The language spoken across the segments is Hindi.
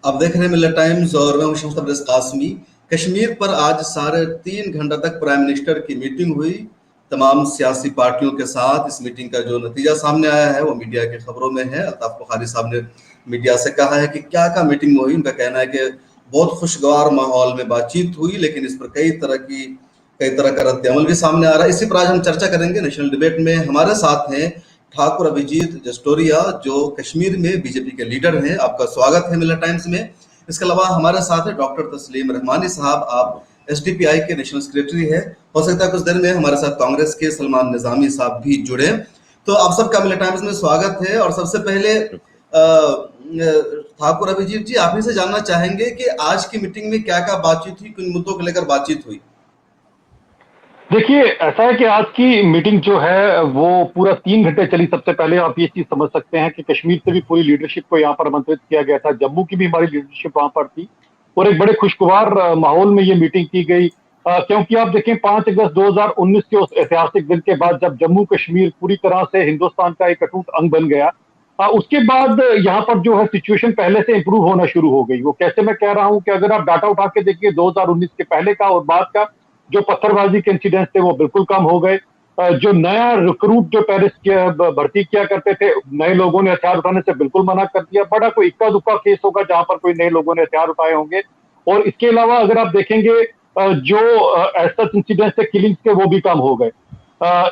आप देख रहे हैं मिल्लत टाइम्स और मैं हूं शम्स तबरेज़ कासमी। कश्मीर पर आज साढ़े 3 घंटा तक प्राइम मिनिस्टर की मीटिंग हुई तमाम सियासी पार्टियों के साथ। इस मीटिंग का जो नतीजा सामने आया है वो मीडिया की खबरों में है। अल्ताफ बुखारी साहब ने मीडिया से कहा है कि क्या मीटिंग में हुई। उनका कहना है कि बहुत खुशगवार माहौल में बातचीत हुई, लेकिन इस पर कई तरह का रद्द अमल भी सामने आ रहा है। इसी पर आज हम चर्चा करेंगे नेशनल डिबेट में। हमारे साथ हैं ठाकुर अभिजीत जस्टोरिया, जो कश्मीर में बीजेपी के लीडर हैं। आपका स्वागत है मिल्लत टाइम्स में। इसके अलावा हमारे साथ है डॉक्टर तस्लीम रहमानी साहब, आप एसडीपीआई के नेशनल सेक्रेटरी हैं। हो सकता है कुछ देर में हमारे साथ कांग्रेस के सलमान निजामी साहब भी जुड़े। तो आप सबका मिल्लत टाइम्स में स्वागत है। और सबसे पहले ठाकुर अभिजीत जी, आप ही से जानना चाहेंगे कि आज की मीटिंग में क्या बातचीत हुई, किन मुद्दों को लेकर बातचीत हुई। देखिए, ऐसा है कि आज की मीटिंग जो है वो पूरा 3 घंटे चली। सबसे पहले आप ये चीज समझ सकते हैं कि कश्मीर से भी पूरी लीडरशिप को यहाँ पर आमंत्रित किया गया था, जम्मू की भी हमारी लीडरशिप वहां पर थी और एक बड़े खुशगवार माहौल में ये मीटिंग की गई। क्योंकि आप देखें, 5 अगस्त 2019 के उस ऐतिहासिक दिन के बाद जब जम्मू कश्मीर पूरी तरह से हिंदुस्तान का एक अटूट अंग बन गया, उसके बाद यहाँ पर जो है सिचुएशन पहले से इंप्रूव होना शुरू हो गई। वो कैसे मैं कह रहा हूँ कि अगर आप डाटा उठा के देखिए 2019 के पहले का और बाद का, जो पत्थरबाजी के इंसिडेंट्स थे वो बिल्कुल कम हो गए। जो नया रिक्रूट जो भर्ती किया करते थे, नए लोगों ने हथियार उठाने से बिल्कुल मना कर दिया। बड़ा कोई इक्का दुक्का केस होगा जहां पर कोई नए लोगों ने हथियार उठाए होंगे। और इसके अलावा अगर आप देखेंगे, जो ऐसा इंसिडेंट्स थे किलिंग्स के, वो भी कम हो गए।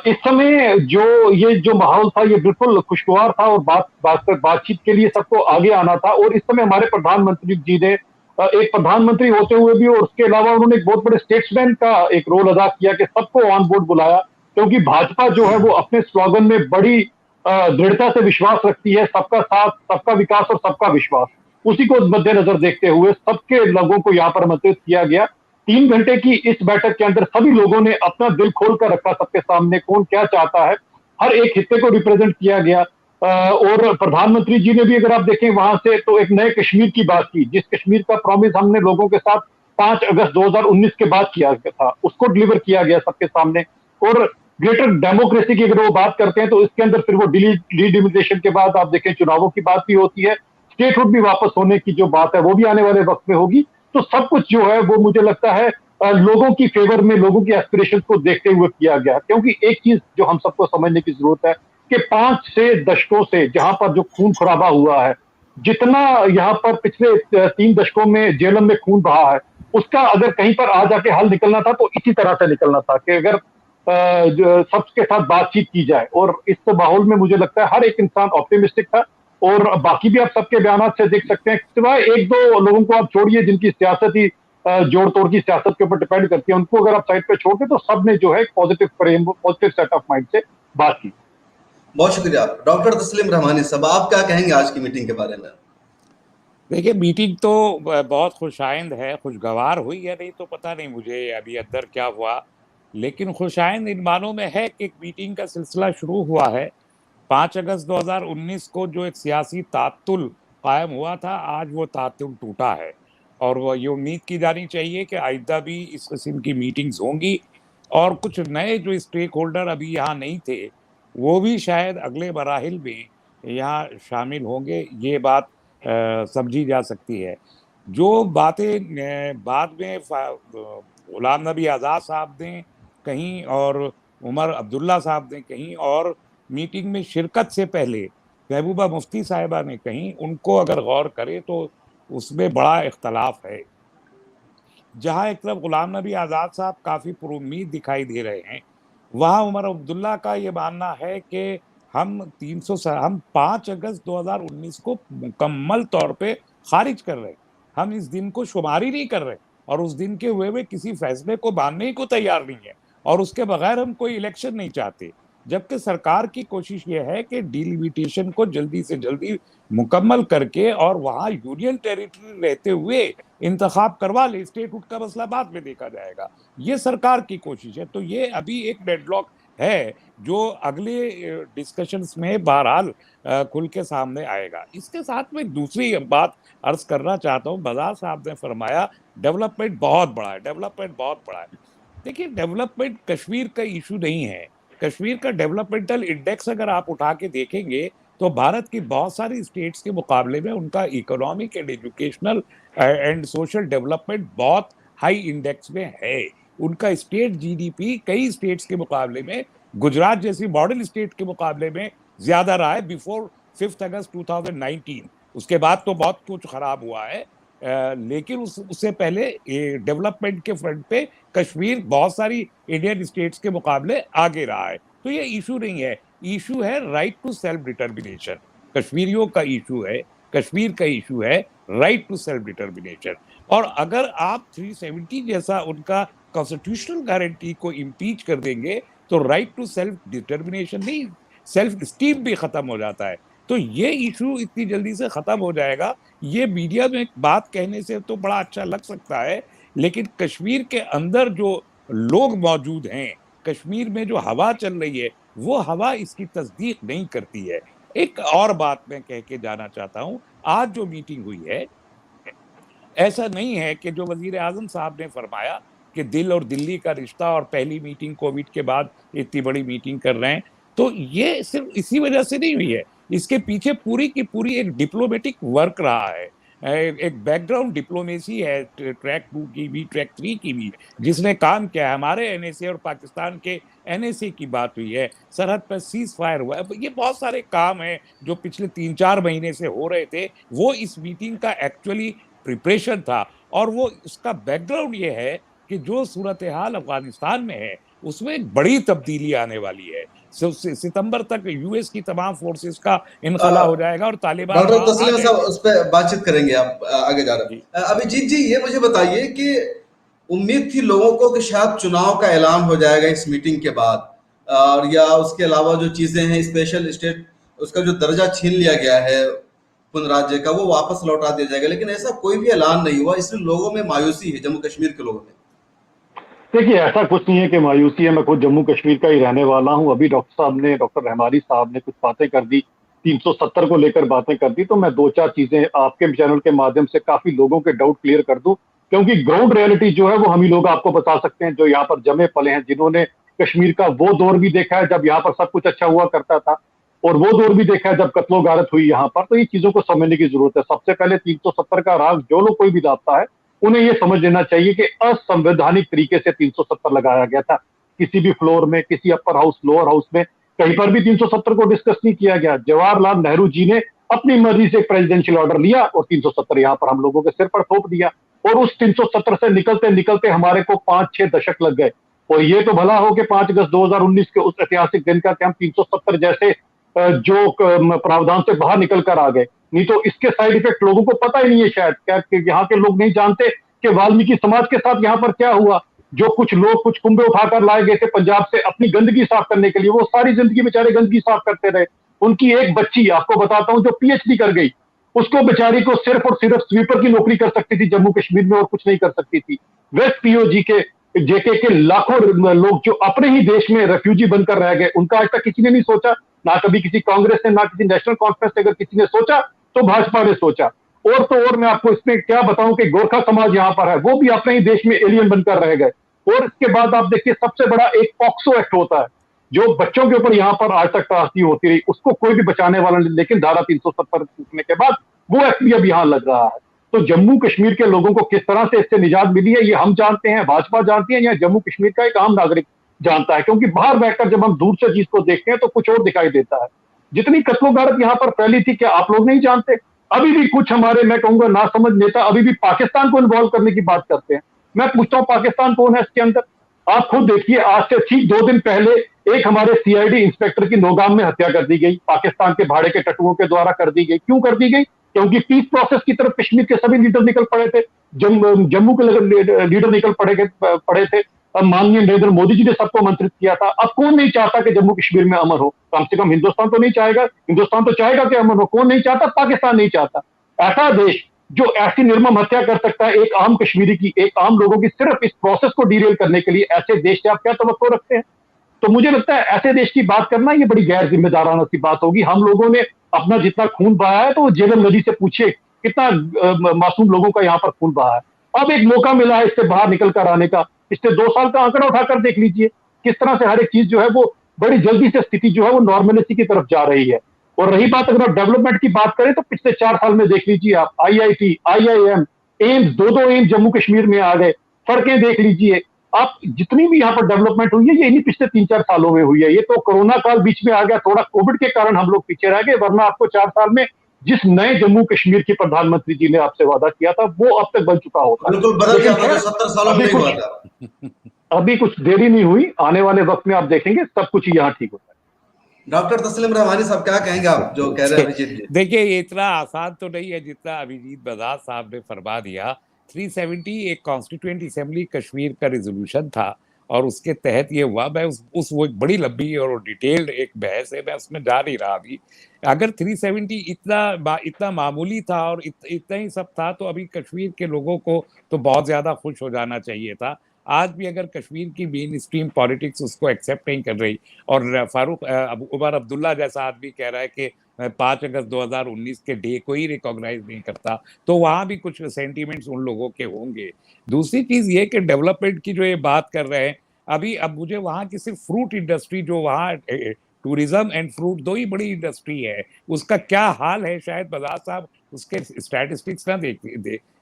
इस समय ये जो माहौल था ये बिल्कुल खुशगवार था और बातचीत के लिए सबको आगे आना था। और इस समय हमारे प्रधानमंत्री जी ने एक प्रधानमंत्री होते हुए भी और उसके अलावा उन्होंने एक बहुत बड़े स्टेट्समैन का एक रोल अदा किया कि सबको ऑन बोर्ड बुलाया। क्योंकि भाजपा जो है वो अपने स्लोगन में बड़ी दृढ़ता से विश्वास रखती है, सबका साथ, सबका विकास और सबका विश्वास। उसी को मद्देनजर देखते हुए सबके लोगों को यहाँ पर आमंत्रित किया गया। 3 घंटे की इस बैठक के अंदर सभी लोगों ने अपना दिल खोल कर रखा सबके सामने, कौन क्या चाहता है। हर एक हिस्से को रिप्रेजेंट किया गया। और प्रधानमंत्री जी ने भी अगर आप देखें वहां से, तो एक नए कश्मीर की बात की, जिस कश्मीर का प्रॉमिस हमने लोगों के साथ 5 अगस्त 2019 के बाद किया था, उसको डिलीवर किया गया सबके सामने। और ग्रेटर डेमोक्रेसी की अगर वो बात करते हैं तो इसके अंदर फिर वो डिलिमिटेशन के बाद आप देखें चुनावों की बात भी होती है, स्टेटहुड भी वापस होने की जो बात है वो भी आने वाले वक्त में होगी। तो सब कुछ जो है वो मुझे लगता है लोगों की फेवर में, लोगों की एस्पिरेशन को देखते हुए किया गया। क्योंकि एक चीज जो हम सबको समझने की जरूरत है कि 5 से 6 दशकों से जहां पर जो खून खराबा हुआ है, जितना यहाँ पर पिछले 3 दशकों में जेलम में खून बहा है, उसका अगर कहीं पर आ जाके हल निकलना था तो इसी तरह से निकलना था कि अगर सबके साथ बातचीत की जाए। और इस माहौल में मुझे लगता है हर एक इंसान ऑप्टिमिस्टिक था। और बाकी भी आप सबके बयान से देख सकते हैं, सिवाय एक दो लोगों को आप छोड़िए जिनकी सियासती जोड़ तोड़ की सियासत के ऊपर डिपेंड करती है, उनको अगर आप साइड पे छोड़ दें तो सब ने जो है positive frame, positive set of mind से बात की। बहुत शुक्रिया। डॉक्टर तस्लीम रहमानी साहब, आप क्या कहेंगे आज की मीटिंग के बारे में। देखिए, मीटिंग तो बहुत खुशाइंद है। खुशगवार हुई या नहीं तो पता नहीं मुझे अभी अंदर क्या हुआ, लेकिन खुशाइंद इन मानों में है कि एक मीटिंग का सिलसिला शुरू हुआ है। 5 अगस्त 2019 को जो एक सियासी तातुल कायम हुआ था, आज वो तातुल टूटा है। और वो ये उम्मीद की जानी चाहिए कि आइंदा भी इस किस्म की मीटिंग्स होंगी और कुछ नए जो स्टेक होल्डर अभी यहाँ नहीं थे वो भी शायद अगले मराहिल में यहाँ शामिल होंगे। ये बात समझी जा सकती है। जो बातें बाद में गुलाम नबी आज़ाद साहब ने कहीं और उमर अब्दुल्ला साहब ने कहीं और मीटिंग में शिरकत से पहले महबूबा मुफ्ती साहिबा ने कहीं, उनको अगर गौर करें तो उसमें बड़ा इख्तलाफ है। जहाँ एक तरफ गुलाम नबी आज़ाद साहब काफ़ी पुरुम्मीद दिखाई दे रहे हैं, वहाँ उमर अब्दुल्ला का ये मानना है कि हम 5 अगस्त 2019 को मुकम्मल तौर पे खारिज कर रहे हैं। हम इस दिन को शुमार ही नहीं कर रहे और उस दिन के हुए किसी फैसले को मानने को तैयार नहीं है और उसके बगैर हम कोई इलेक्शन नहीं चाहते। जबकि सरकार की कोशिश ये है कि डिलिमिटेशन को जल्दी से जल्दी मुकम्मल करके और वहाँ यूनियन टेरिटरी रहते हुए इंतखाब करवा ले। स्टेटहुड का मसला बाद में देखा जाएगा, ये सरकार की कोशिश है। तो ये अभी एक डेडलॉक है जो अगले डिस्कशंस में बहरहाल खुल के सामने आएगा। इसके साथ में दूसरी बात अर्ज करना चाहता हूँ, बज़ार साहब ने फरमाया डेवलपमेंट बहुत बड़ा है, डेवलपमेंट बहुत बड़ा है। देखिए, डेवलपमेंट कश्मीर का इशू नहीं है। कश्मीर का डेवलपमेंटल इंडेक्स अगर आप उठा के देखेंगे तो भारत की बहुत सारी स्टेट्स के मुकाबले में उनका economic and educational and social development बहुत हाई इंडेक्स में है। उनका स्टेट जीडीपी कई स्टेट्स के मुकाबले में, गुजरात जैसी मॉडल स्टेट के मुकाबले में ज्यादा रहा है बिफोर 5 अगस्त 2019। उसके बाद तो बहुत कुछ खराब हुआ है, लेकिन उससे पहले डेवलपमेंट के फ्रंट पे कश्मीर बहुत सारी इंडियन स्टेट्स के मुकाबले आगे रहा है। तो ये इशू नहीं है, इशू है राइट टू सेल्फ डिटर्मिनेशन। कश्मीरियों का इशू है, कश्मीर का इशू है राइट टू सेल्फ डिटर्मिनेशन। और अगर आप 370 जैसा उनका कॉन्स्टिट्यूशनल गारंटी को इम्पीच कर देंगे तो राइट टू सेल्फ डिटर्मिनेशन नहीं, सेल्फ स्टीम भी खत्म हो जाता है। तो ये इशू इतनी जल्दी से खत्म हो जाएगा, ये मीडिया में बात कहने से तो बड़ा अच्छा लग सकता है, लेकिन कश्मीर के अंदर जो लोग मौजूद हैं, कश्मीर में जो हवा चल रही है, वो हवा इसकी तस्दीक नहीं करती है। एक और बात मैं कह के जाना चाहता हूं, आज जो मीटिंग हुई है, ऐसा नहीं है कि जो वजीर आजम साहब ने फरमाया कि दिल और दिल्ली का रिश्ता और पहली मीटिंग कोविड के बाद इतनी बड़ी मीटिंग कर रहे हैं, तो ये सिर्फ इसी वजह से नहीं हुई है। इसके पीछे पूरी की पूरी एक डिप्लोमेटिक वर्क रहा है, एक बैकग्राउंड डिप्लोमेसी है, ट्रैक 2 की भी, ट्रैक 3 की भी, जिसने काम किया है। हमारे एनएसए और पाकिस्तान के एनएसए की बात हुई है, सरहद पर सीज फायर हुआ है। ये बहुत सारे काम हैं जो पिछले 3-4 महीने से हो रहे थे, वो इस मीटिंग का एक्चुअली प्रिपरेशन था। और वो उसका बैकग्राउंड ये है कि जो सूरत हाल अफगानिस्तान में है उसमें एक बड़ी तब्दीली आने वाली है। सितंबर तक यूएस की तमाम फोर्सेस का इनखला हो जाएगा और तालिबान डॉक्टर वहां आ तस्लीमा साहब जाएंगे। उस पर बातचीत करेंगे, आप आगे जा जी। रहे हैं। अभिजीत जी, ये मुझे बताइए कि उम्मीद थी लोगों को कि शायद चुनाव का ऐलान हो जाएगा इस मीटिंग के बाद, और या उसके अलावा जो चीजें हैं, स्पेशल स्टेट उसका जो दर्जा छीन लिया गया है पुनः राज्य का, वो वापस लौटा दिया जाएगा, लेकिन ऐसा कोई भी ऐलान नहीं हुआ। इसलिए लोगों में मायूसी है, जम्मू कश्मीर के लोगों में। देखिए, ऐसा कुछ नहीं है कि मायूसी है, मैं खुद जम्मू कश्मीर का ही रहने वाला हूं। अभी डॉक्टर रहमानी साहब ने कुछ बातें कर दी, 370 को लेकर बातें कर दी, तो मैं 2-4 चीजें आपके चैनल के माध्यम से काफी लोगों के डाउट क्लियर कर दूं, क्योंकि ग्राउंड रियलिटी जो है वो हम ही लोग आपको बता सकते हैं, जो यहाँ पर जमे पले हैं, जिन्होंने कश्मीर का वो दौर भी देखा है जब यहाँ पर सब कुछ अच्छा हुआ करता था, और वो दौर भी देखा है जब कत्लो गारत हुई यहाँ पर। तो ये चीजों को समझने की जरूरत है। सबसे पहले 370 का राग जो लोग कोई भी दाता है, उन्हें यह समझ लेना चाहिए कि असंवैधानिक तरीके से 370 लगाया गया था। किसी भी फ्लोर में, किसी अपर हाउस, लोअर हाउस में, कहीं पर भी 370 को डिस्कस नहीं किया गया। जवाहरलाल नेहरू जी ने अपनी मर्जी से प्रेसिडेंशियल ऑर्डर लिया और 370 यहां पर हम लोगों के सिर पर थोप दिया, और उस 370 से निकलते निकलते हमारे को 5-6 दशक लग गए। और ये तो भला हो कि 5 अगस्त 2019 के उस ऐतिहासिक दिन का कि हम 370 जैसे जो प्रावधान से बाहर निकल कर आ गए। नहीं तो इसके साइड इफेक्ट लोगों को पता ही नहीं है शायद, क्या यहाँ के लोग नहीं जानते कि वाल्मीकि समाज के साथ यहाँ पर क्या हुआ। जो कुछ लोग कुछ कुंभे उठाकर लाए गए थे पंजाब से अपनी गंदगी साफ करने के लिए, वो सारी जिंदगी बेचारे गंदगी साफ करते रहे। उनकी एक बच्ची आपको बताता हूं जो पीएचडी कर गई, उसको बेचारी को सिर्फ और सिर्फ स्वीपर की नौकरी कर सकती थी जम्मू कश्मीर में, और कुछ नहीं कर सकती थी। वेस्ट पीओजी के जेके के लाखों लोग जो अपने ही देश में रेफ्यूजी बनकर रह गए, उनका आज तक किसी ने नहीं सोचा। ना कभी किसी कांग्रेस ने, ना किसी नेशनल कॉन्फ्रेंस ने, अगर किसी ने सोचा तो भाजपा ने सोचा। और तो और मैं आपको इसमें क्या बताऊं कि गोरखा समाज यहां पर है, वो भी अपने ही देश में एलियन बनकर रह गए। और इसके बाद आप देखिए, सबसे बड़ा एक पॉक्सो एक्ट होता है जो बच्चों के ऊपर यहां पर आज तक त्रासदी होती रही, उसको कोई भी बचाने वाला नहीं, लेकिन धारा 370 टूटने के बाद वो एक्ट भी अब यहां लग रहा है। तो जम्मू कश्मीर के लोगों को किस तरह से इससे निजात मिली है, ये हम जानते हैं, भाजपा जानती है, या जम्मू कश्मीर का एक आम नागरिक जानता है। क्योंकि बाहर बैठकर जब हम दूर से चीज को देखते हैं तो कुछ और दिखाई देता है। जितनी कत्लो-गारत यहां पर फैली थी, क्या आप लोग नहीं जानते? अभी भी कुछ हमारे, मैं कहूंगा, नासमझ नेता अभी भी पाकिस्तान को इन्वॉल्व करने की बात करते हैं। मैं पूछता हूं, पाकिस्तान कौन है इसके अंदर? आप खुद देखिए, आज से ठीक 2 दिन पहले एक हमारे सीआईडी इंस्पेक्टर की नौगाम में हत्या कर दी गई, पाकिस्तान के भाड़े के टटुओं के द्वारा कर दी गई। क्यों कर दी गई? क्योंकि पीस प्रोसेस की तरफ कश्मीर के सभी लीडर निकल पड़े थे, जम्मू के लीडर निकल पड़े थे। अब माननीय नरेंद्र मोदी जी ने सबको आमंत्रित किया था। अब कौन नहीं चाहता कि जम्मू कश्मीर में अमन हो? कम से कम हिंदुस्तान तो नहीं चाहेगा, हिंदुस्तान तो चाहेगा कि अमन हो। कौन नहीं चाहता? पाकिस्तान नहीं चाहता। ऐसा देश जो ऐसी निर्मम हत्या कर सकता है एक आम कश्मीरी की, एक आम लोगों की, सिर्फ इस प्रोसेस को डीरेल करने के लिए, ऐसे देश से आप क्या तवक्को रखते हैं? तो मुझे लगता है ऐसे देश की बात करना ये बड़ी गैर जिम्मेदाराना सी बात होगी। हम लोगों ने अपना जितना खून बहाया है, तो वो झेलम नदी से पूछिए कितना मासूम लोगों का यहाँ पर खून बहा है। अब एक मौका मिला है इससे बाहर निकल कर आने का। पिछले 2 साल का आंकड़ा उठाकर देख लीजिए किस तरह से हर एक चीज जो है वो बड़ी जल्दी से स्थिति जो है वो नॉर्मलिटी की तरफ जा रही है। और रही बात अगर आप डेवलपमेंट की बात करें तो पिछले 4 साल में देख लीजिए आप, IIT, IIM, एम्स, दो एम्स जम्मू कश्मीर में आ गए, सड़कें देख लीजिए आप, जितनी भी यहाँ पर डेवलपमेंट हुई है ये इन्हीं पिछले 3-4 सालों में हुई है। ये तो कोरोना काल बीच में आ गया, थोड़ा कोविड के कारण हम लोग पीछे रह गए, वरना आपको 4 साल में जिस नए जम्मू कश्मीर की प्रधानमंत्री जी ने आपसे वादा किया था वो अब तक बन चुका होता। बिल्कुल बदल लेकिन जाता जो 70 सालों में नहीं हुआ था। अभी कुछ देरी नहीं हुई, आने वाले वक्त में आप देखेंगे सब कुछ यहाँ ठीक होता है। डॉक्टर तस्लीम रहमानी साहब, क्या कहेंगे आप जो कह रहे हैं अभिजीत जी? देखिए, ये इतना आसान तो नहीं है जितना अभिजीत बजाज साहब ने फरमा दिया। 370 एक कॉन्स्टिट्यूएंट असेंबली कश्मीर का रेजोल्यूशन था और उसके तहत ये हुआ। मैं उस वो एक बड़ी लंबी और डिटेल्ड एक बहस है, मैं उसमें जा नहीं रहा अभी। अगर 370 इतना मामूली था और इतना ही सब था तो अभी कश्मीर के लोगों को तो बहुत ज्यादा खुश हो जाना चाहिए था। आज भी अगर कश्मीर की मेन स्ट्रीम पॉलिटिक्स उसको एक्सेप्ट नहीं कर रही और फारूक उमर अब्दुल्ला जैसा आदमी कह रहा है कि 5 अगस्त 2019 के डे को ही रिकॉग्नाइज नहीं करता, तो वहां भी कुछ सेंटीमेंट्स उन लोगों के होंगे। दूसरी चीज ये कि डेवलपमेंट की जो ये बात कर रहे हैं अभी, अब मुझे वहां की सिर्फ फ्रूट इंडस्ट्री जो वहाँ टूरिज्म एंड फ्रूट दो ही बड़ी इंडस्ट्री है, उसका क्या हाल है शायद बजाज साहब उसके स्टैटिस्टिक्स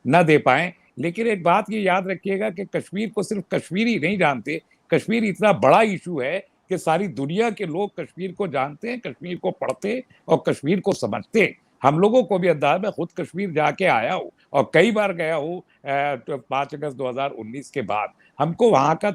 ना दे पाए। लेकिन एक बात ये याद रखिएगा कि कश्मीर को सिर्फ कश्मीरी नहीं जानते, कश्मीर इतना बड़ा इशू है कि सारी दुनिया के लोग कश्मीर को जानते हैं, कश्मीर को पढ़ते हैं और कश्मीर को समझते हैं। हम लोगों को भी अंदाजा, मैं खुद कश्मीर जाके आया हूँ और कई बार गया हूँ 5 अगस्त 2019 के बाद, हमको वहाँ का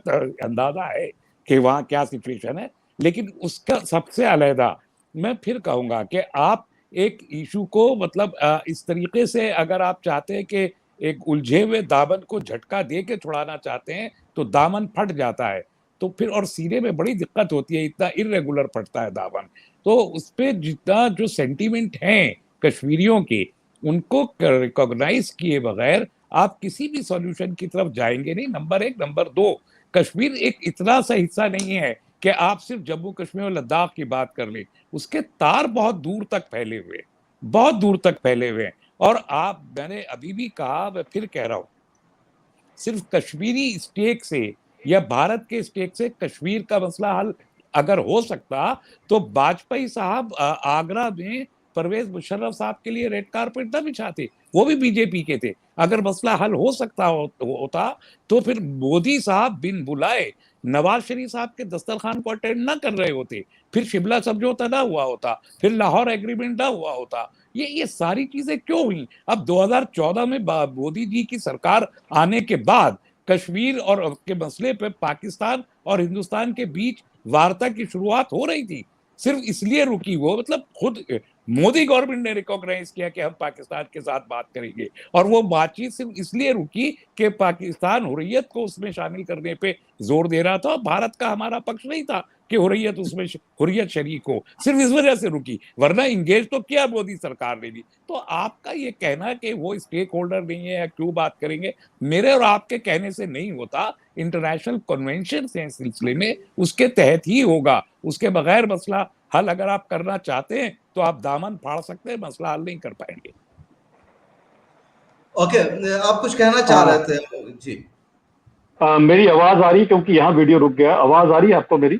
अंदाजा है कि वहाँ क्या सिचुएशन है। लेकिन उसका सबसे अलहदा मैं फिर कहूँगा कि आप एक इशू को मतलब इस तरीके से अगर आप चाहते हैं कि एक उलझे हुए दामन को झटका दे के छुड़ाना चाहते हैं तो दामन फट जाता है, तो फिर और सीने में बड़ी दिक्कत होती है, इतना इरेगुलर फटता है दामन। तो उस पे जितना जो सेंटीमेंट हैं कश्मीरियों के, उनको रिकॉग्नाइज किए बगैर आप किसी भी सॉल्यूशन की तरफ जाएंगे नहीं, नंबर 1। नंबर 2, कश्मीर एक इतना सा हिस्सा नहीं है कि आप सिर्फ जम्मू कश्मीर और लद्दाख की बात कर लें, उसके तार बहुत दूर तक फैले हुए, बहुत दूर तक फैले हुए हैं। और आप, मैंने अभी भी कहा, मैं फिर कह रहा हूं, सिर्फ कश्मीरी स्टेक से या भारत के स्टेक से कश्मीर का मसला हल अगर हो सकता तो वाजपेयी साहब आगरा में परवेज मुशर्रफ साहब के लिए रेड कारपेट न बिछाते, वो भी बीजेपी के थे। अगर मसला हल हो सकता होता तो फिर मोदी साहब बिन बुलाए नवाज शरीफ साहब के दस्तरखान को अटेंड ना कर रहे होते, फिर शिमला समझौता ना हुआ होता, फिर लाहौर एग्रीमेंट ना हुआ होता। ये सारी चीजें क्यों हुई? अब 2014 में मोदी जी की सरकार आने के बाद कश्मीर और के मसले पे पाकिस्तान और हिंदुस्तान के बीच वार्ता की शुरुआत हो रही थी, सिर्फ इसलिए रुकी वो, मतलब खुद मोदी गवर्नमेंट ने रिकॉग्नाइज किया कि हम पाकिस्तान के साथ बात करेंगे, और वो बातचीत सिर्फ इसलिए रुकी कि पाकिस्तान हुर्रियत को उसमें शामिल करने पे जोर दे रहा था, भारत का हमारा पक्ष नहीं था कि हुर्रियत उसमें हुर्रियत शरीक हो, सिर्फ इस वजह से रुकी, वरना इंगेज तो किया मोदी सरकार ने भी। तो आपका ये कहना कि वो स्टेक होल्डर नहीं है या क्यों बात करेंगे, मेरे और आपके कहने से नहीं होता, इंटरनेशनल कन्वेंशन है इस सिलसिले में, उसके तहत ही होगा। उसके बगैर मसला हल अगर आप करना चाहते हैं तो आप दामन फाड़ सकते हैं, मसला हल नहीं कर पाएंगे। ओके, आप कुछ कहना चाह रहे थे जी? मेरी आवाज आ रही है? क्योंकि यहाँ वीडियो रुक गया। आवाज आ रही है आपको मेरी?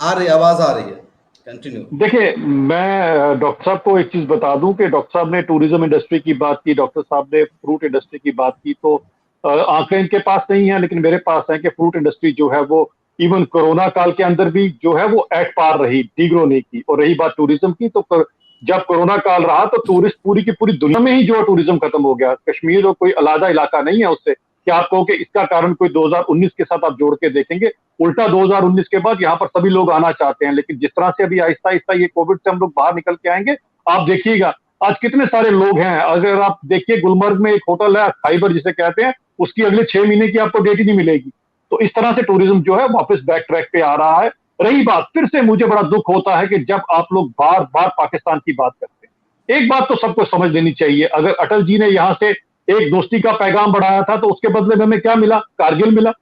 आ रही, आवाज आ रही है, कंटिन्यू। देखिए, मैं डॉक्टर साहब को एक चीज बता दूं कि डॉक्टर साहब ने टूरिज्म इंडस्ट्री की बात की, डॉक्टर साहब ने फ्रूट इंडस्ट्री की बात की, तो आंकड़े इनके पास नहीं है लेकिन मेरे पास है कि फ्रूट इंडस्ट्री जो है वो इवन कोरोना काल के अंदर भी जो है वो एट पार रही, डिग्रो नहीं की। और रही बात टूरिज्म की, तो जब कोरोना काल रहा तो टूरिस्ट पूरी की पूरी दुनिया में ही जो है टूरिज्म खत्म हो गया। कश्मीर और कोई अलग इलाका नहीं है उससे कि आप कहो कि इसका कारण कोई 2019 के साथ आप जोड़ के देखेंगे, उल्टा 2019 के बाद यहाँ पर सभी लोग आना चाहते हैं। लेकिन जिस तरह से अभी आहिस्ता आहिस्ता ये कोविड से हम लोग बाहर निकल के आएंगे, आप देखिएगा आज कितने सारे लोग हैं। अगर आप देखिए गुलमर्ग में एक होटल है फाइबर जिसे कहते हैं, उसकी अगले 6 महीने की आपको डेट ही नहीं मिलेगी। तो इस तरह से टूरिज्म जो है वापस बैक ट्रैक पे आ रहा है। रही बात, फिर से मुझे बड़ा दुख होता है कि जब आप लोग बार बार पाकिस्तान की बात करते हैं। एक बात तो सबको समझ लेनी चाहिए, अगर अटल जी ने यहाँ से एक दोस्ती का पैगाम बढ़ाया था तो उसके बदले में हमें क्या मिला? कारगिल मिला।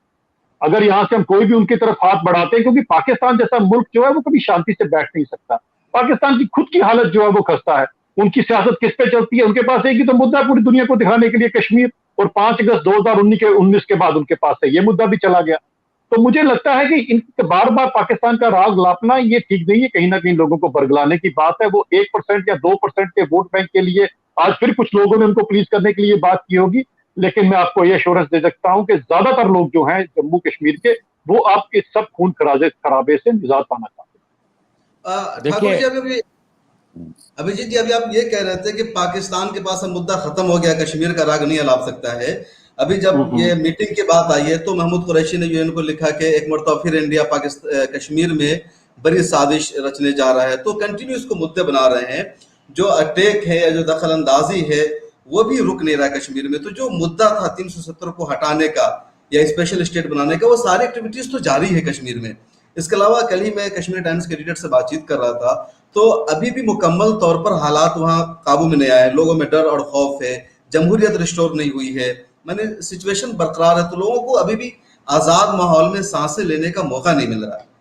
अगर यहां से हम कोई भी उनकी तरफ हाथ बढ़ाते हैं, क्योंकि पाकिस्तान जैसा मुल्क जो है वो कभी शांति से बैठ नहीं सकता। पाकिस्तान की खुद की हालत जो है वो खस्ता है। उनकी सियासत किस पे चलती है? उनके पास एक ही तो मुद्दा है पूरी दुनिया को दिखाने के लिए, कश्मीर। और 5 अगस्त 2019 के बाद उनके पास है ये मुद्दा भी चला गया। तो मुझे लगता है कि इन बार बार पाकिस्तान का राग लापना ये ठीक नहीं है, कहीं ना कहीं लोगों को बरगलाने की बात है। वो 1% या 2% के वोट बैंक के लिए आज फिर कुछ लोगों ने उनको प्लीज करने के लिए बात की होगी, लेकिन मैं आपको ये एश्योरेंस दे सकता हूं कि ज्यादातर लोग जो हैं जम्मू कश्मीर के, वो आपके सब खून खराबे से निजात पाना चाहते हैं। ठाकुर देखिए जी, अभी अभिजीत जी, अभी आप ये कह रहे थे कि पाकिस्तान के पास अब मुद्दा खत्म हो गया, कश्मीर का राग नहीं अलाप सकता है। अभी जब ये मीटिंग की बात आई है तो महमूद कुरैशी ने यूएन को लिखा कि एक मरतबा फिर इंडिया पाकिस्तान कश्मीर में बड़ी साजिश रचने जा रहा है, तो कंटिन्यू इसको मुद्दे बना रहे हैं। जो अटैक है या जो दखल अंदाजी है वो भी रुक नहीं रहा कश्मीर में। तो जो मुद्दा था 370 को हटाने का या स्पेशल स्टेट बनाने का, वो सारी एक्टिविटीज तो जारी है कश्मीर में। इसके अलावा कल ही मैं कश्मीर टाइम्स के एडिटर से बातचीत कर रहा था, तो अभी भी मुकम्मल तौर पर हालात वहां काबू में नहीं आए, लोगों में डर और खौफ है, जमहूरियत रिस्टोर नहीं हुई है, मैंने सिचुएशन बरकरार है, तो लोगों को अभी भी आजाद माहौल में सांसें लेने का मौका नहीं मिल रहा है।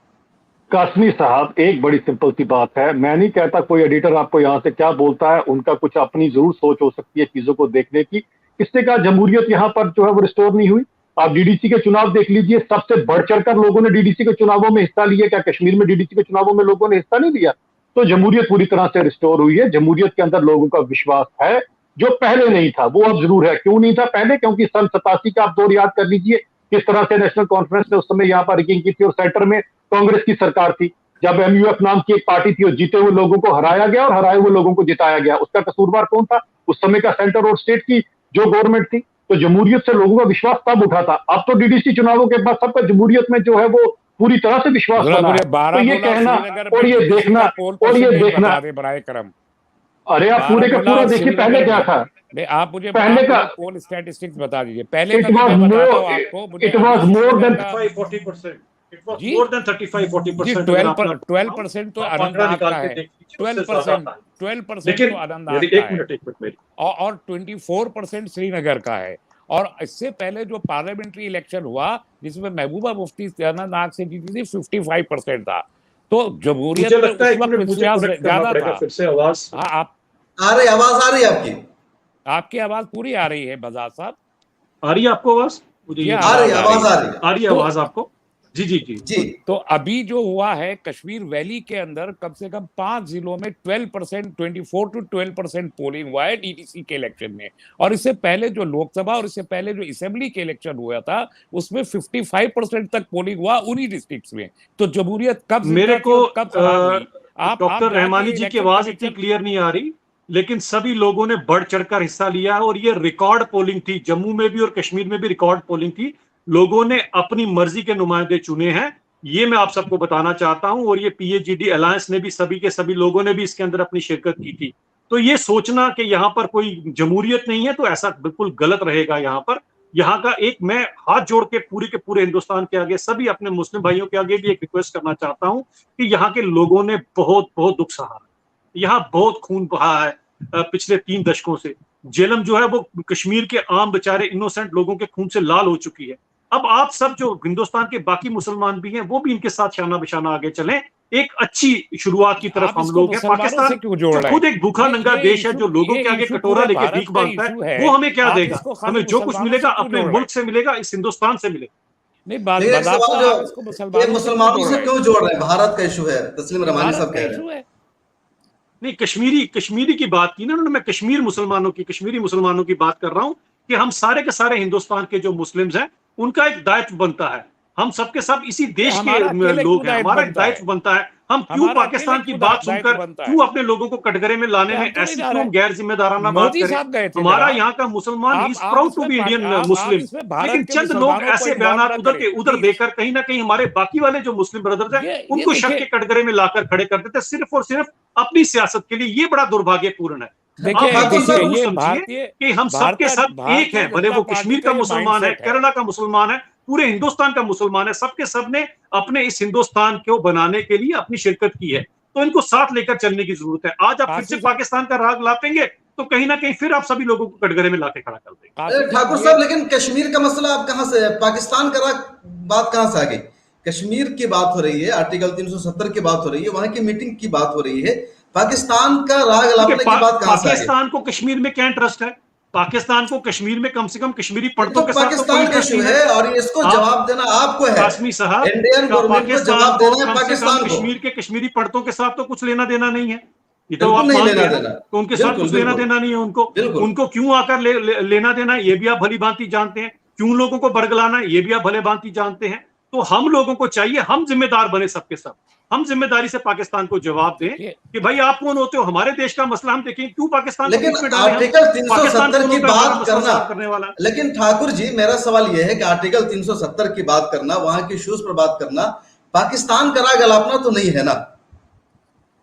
कासमी साहब, एक बड़ी सिंपल सी बात है, मैं नहीं कहता कोई एडिटर आपको यहाँ से क्या बोलता है, उनका कुछ अपनी जरूर सोच हो सकती है चीजों को देखने की। किसने कहा जमहूरियत यहाँ पर जो है वो रिस्टोर नहीं हुई? आप डीडीसी के चुनाव देख लीजिए, सबसे बढ़ चढ़कर लोगों ने डीडीसी के चुनावों में हिस्सा लिया। क्या कश्मीर में डीडीसी के चुनावों में लोगों ने हिस्सा नहीं लिया? तो जमहूरियत पूरी तरह से रिस्टोर हुई है। जमहूरियत के अंदर लोगों का विश्वास है, जो पहले नहीं था वो अब जरूर है। क्यों नहीं था पहले? क्योंकि सन 87 का आप दौर याद कर लीजिए, किस तरह से नेशनल कॉन्फ्रेंस ने उस समय यहाँ पर रिगिंग की थी और सेंटर में कांग्रेस की सरकार थी। जब एमयूएफ नाम की एक पार्टी थी और जीते हुए लोगों को हराया गया और हराए हुए लोगों को जिताया गया, उसका कसूरवार कौन था? उस समय का सेंटर और स्टेट की जो गवर्नमेंट थी। तो जमहूरियत से लोगों का विश्वास तब उठा था। अब तो डीडीसी चुनावों के बाद सबका जमहूरियत में जो है वो पूरी तरह से विश्वास बना है। तो ये कहना और ये देखना और ये देखना, बराए करम, अरे आप पूरे का पूरा देखिए, पहले क्या था? आप मुझे पहले का पोल स्टैटिस्टिक्स बता दीजिए। पहले it was more, it was more than 40%। It was more than 35-40%। 12% तो अनंतनाग का है, 12% लेकिन तो अनंतनाग एक का मिनट है, और 24% श्रीनगर का है। और इससे पहले जो पार्लियामेंट्री इलेक्शन हुआ जिसमें महबूबा मुफ्ती अनंतनाग से जीती थी, 55% था। तो जमहूरियत में उस वक्त विश्वास ज्यादा था। फिर से आवाज हाँ, आप आवाज आ रही है आपकी? आपकी आवाज पूरी आ रही है बजाज साहब। आ रही है आपको आवाज? मुझे आ रही है आवाज आपको? जी जी जी जी। तो अभी जो हुआ है कश्मीर वैली के अंदर कम से कम 5 जिलों में 12%, 24 to 12% पोलिंग हुआ है डीडीसी के इलेक्शन में। और इससे पहले जो लोकसभा और इससे पहले जो असेंबली के इलेक्शन हुआ था उसमें 55% तक पोलिंग हुआ उन्हीं डिस्ट्रिक्ट्स में। तो जमहूरियत कब मेरे को डॉक्टर रहमानी जी की आवाज इतनी क्लियर नहीं आ रही, लेकिन सभी लोगों ने बढ़ चढ़कर हिस्सा लिया और ये रिकॉर्ड पोलिंग थी। जम्मू में भी और कश्मीर में भी रिकॉर्ड पोलिंग थी। लोगों ने अपनी मर्जी के नुमाइंदे चुने हैं, ये मैं आप सबको बताना चाहता हूं। और ये पीएजीडी अलायंस ने भी, सभी के सभी लोगों ने भी इसके अंदर अपनी शिरकत की थी। तो ये सोचना कि यहां पर कोई जमहूरियत नहीं है तो ऐसा बिल्कुल गलत रहेगा। यहां पर यहाँ का एक मैं हाथ जोड़ के पूरे हिंदुस्तान के आगे, सभी अपने मुस्लिम भाइयों के आगे भी एक रिक्वेस्ट करना चाहता हूं कि यहाँ के लोगों ने बहुत बहुत दुख सहा है। यहाँ बहुत खून बहा है पिछले 3 दशकों से। जेलम जो है वो कश्मीर के आम बेचारे इनोसेंट लोगों के खून से लाल हो चुकी है। अब आप सब जो हिंदुस्तान के बाकी मुसलमान भी हैं वो भी इनके साथ शाना बिशाना आगे चलें। एक अच्छी शुरुआत की तरफ हम लोग हैं। पाकिस्तान जो खुद एक भूखा नंगा देश है, जो लोगों के आगे कटोरा लेके भीख मांगता है, वो हमें क्या देगा? हमें जो कुछ मिलेगा अपने मुल्क से मिलेगा, इस हिंदुस्तान से मिलेगा। नहीं, मुसलमानों से क्यों जोड़ रहे हैं? भारत का इशू है, तस्लीम रमानी साहब कह रहे हैं। नहीं, कश्मीरी की बात की ना उन्होंने, मैं कश्मीरी मुसलमानों की बात कर रहा हूं कि हम सारे के सारे हिंदुस्तान के जो मुस्लिम्स हैं उनका एक दायित्व बनता है। हम सबके सब इसी देश के लोग हैं, हमारा एक दायित्व बनता है। हम क्यों पाकिस्तान की बात सुनकर क्यों अपने लोगों को कटघरे में लाने में ऐसी क्यों गैर जिम्मेदाराना बात करें? हमारा यहाँ का मुसलमान is proud to be Indian Muslim, लेकिन चंद लोग ऐसे बयान उधर के उधर देकर कहीं ना कहीं हमारे बाकी वाले जो मुस्लिम ब्रदर्स हैं उनको शक के कटघरे में लाकर खड़े कर देते सिर्फ और सिर्फ अपनी सियासत के लिए। ये बड़ा दुर्भाग्यपूर्ण है। देखिए कि हम सबके सब एक हैं, भले वो कश्मीर का मुसलमान है, केरला का मुसलमान है, पूरे हिंदुस्तान का मुसलमान है, सबके सब ने अपने इस हिंदुस्तान को बनाने के लिए अपनी शिरकत की है। तो इनको साथ लेकर चलने की जरूरत है। आज आप फिर से पाकिस्तान का राग लापेंगे तो कहीं ना कहीं फिर आप सभी लोगों को कटघरे में लाके खड़ा कर देंगे। ठाकुर साहब, लेकिन कश्मीर का मसला आप कहां से, पाकिस्तान का राग बात कहां से आ गई? कश्मीर की बात हो रही है, आर्टिकल 370 की बात हो रही है, वहां की मीटिंग की बात हो रही है, पाकिस्तान का राग लापने की बात कहां से आ गई? पाकिस्तान को कश्मीर में क्या इंटरेस्ट है? पाकिस्तान को कश्मीर में कम से कम कश्मीरी ये पंडितों तो के साथ तो पाकिस्तान कोई का इंटरेस्ट इशू नहीं है है। और इसको आप जवाब देना आपको है। कासमी साहब इंडियन का गवर्नमेंट को पाकिस्तान जवाब को देना है कम से कम पाकिस्तान को। कश्मीर के कश्मीरी पंडितों के साथ तो कुछ लेना देना नहीं है, ये तो बिल्कुल आप नहीं मानते लेना हैं ना, देना। तो उनके साथ बिल्कुल कुछ लेना बिल्कुल देना नहीं है उनको। बिल्कुल। उनको क्यों आकर लेना देना है ये भी आप भली भांति जानते हैं, क्यों लोगों को बरगलाना है ये भी आप भले भांति जानते हैं। तो हम लोगों को चाहिए हम जिम्मेदार बने सबके सब, हम जिम्मेदारी से पाकिस्तान को जवाब दें देखिए कि भाई आप कौन होते हो, हमारे देश का मसला हम देखें, क्यों पाकिस्तान को लेकिन बीच में डालें हम? आर्टिकल पाकिस्तान 370 कौन की होता है हमारा बात मसला करना, सॉल्व करने वाला? लेकिन ठाकुर जी मेरा सवाल यह है कि आर्टिकल 370 की बात करना, वहां की इश्यूज पर बात करना, पाकिस्तान का राग अलापना तो नहीं है ना?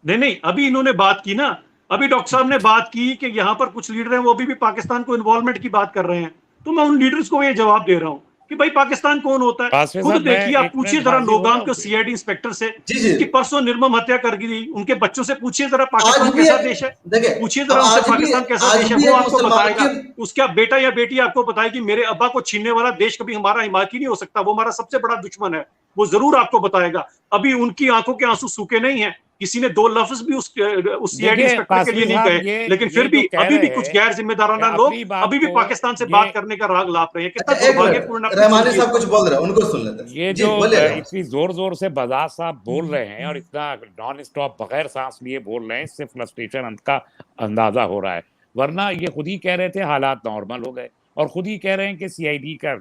नहीं नहीं, अभी इन्होंने बात की ना, अभी डॉक्टर साहब ने बात की कि यहां पर कुछ लीडर हैं वो अभी भी पाकिस्तान को इन्वॉल्वमेंट की बात कर रहे हैं, तो मैं उन लीडर्स को ये जवाब दे रहा हूं कि भाई पाकिस्तान कौन होता है? कासमी खुद साहब मैं देखिए, आप एक पूछिए मिनट जरा हाजिर हो नौगाम जाऊं के प्लीज। सीआईडी इंस्पेक्टर से जी जिसकी जी। परसों निर्मम हत्या कर दी, उनके बच्चों से पूछिए जरा आज पाकिस्तान भी कैसा देश है, देखिए, पूछिए अब जरा उनसे पाकिस्तान कैसा आज देश है, भी वो एक आपको मुसलमान बताएगा। की उसका बेटा या बेटी आपको बताएगी मेरे अब्बा को छीनने वाला देश कभी हमारा हिमायती नहीं हो सकता, वो हमारा सबसे बड़ा दुश्मन है, वो जरूर आपको बताएगा। अभी उनकी आंखों के आंसू सूखे नहीं है, किसी ने दो लफ्ज भी उस सीआईडी देखिए इंस्पेक्टर के कासमी लिए नहीं साहब कहे, लेकिन ये फिर जो भी कह अभी भी रहे कुछ हैं गैर जिम्मेदाराना लोग अपनी बात अभी भी को पाकिस्तान से ये बात करने का राग लाप रहे हैं। कितना अच्छा, एक दुर्भाग्यपूर्ण मिनट, अपनी रहमानी जिंदगी साहब है। कुछ बोल रहे हैं, उनको सुन लेते ये हैं जो जी, बोलिए रहमान इतनी जोर जोर से बजाज साहब बोल रहे हैं और इतना नॉन स्टॉप बगैर सांस लिए बोल रहे हैं, इससे फ्रस्ट्रेशन अंत का अंदाजा हो रहा है। वरना ये खुद ही कह रहे थे हालात नॉर्मल हो गए, और खुद ही कह रहे हैं कि सीआईडी का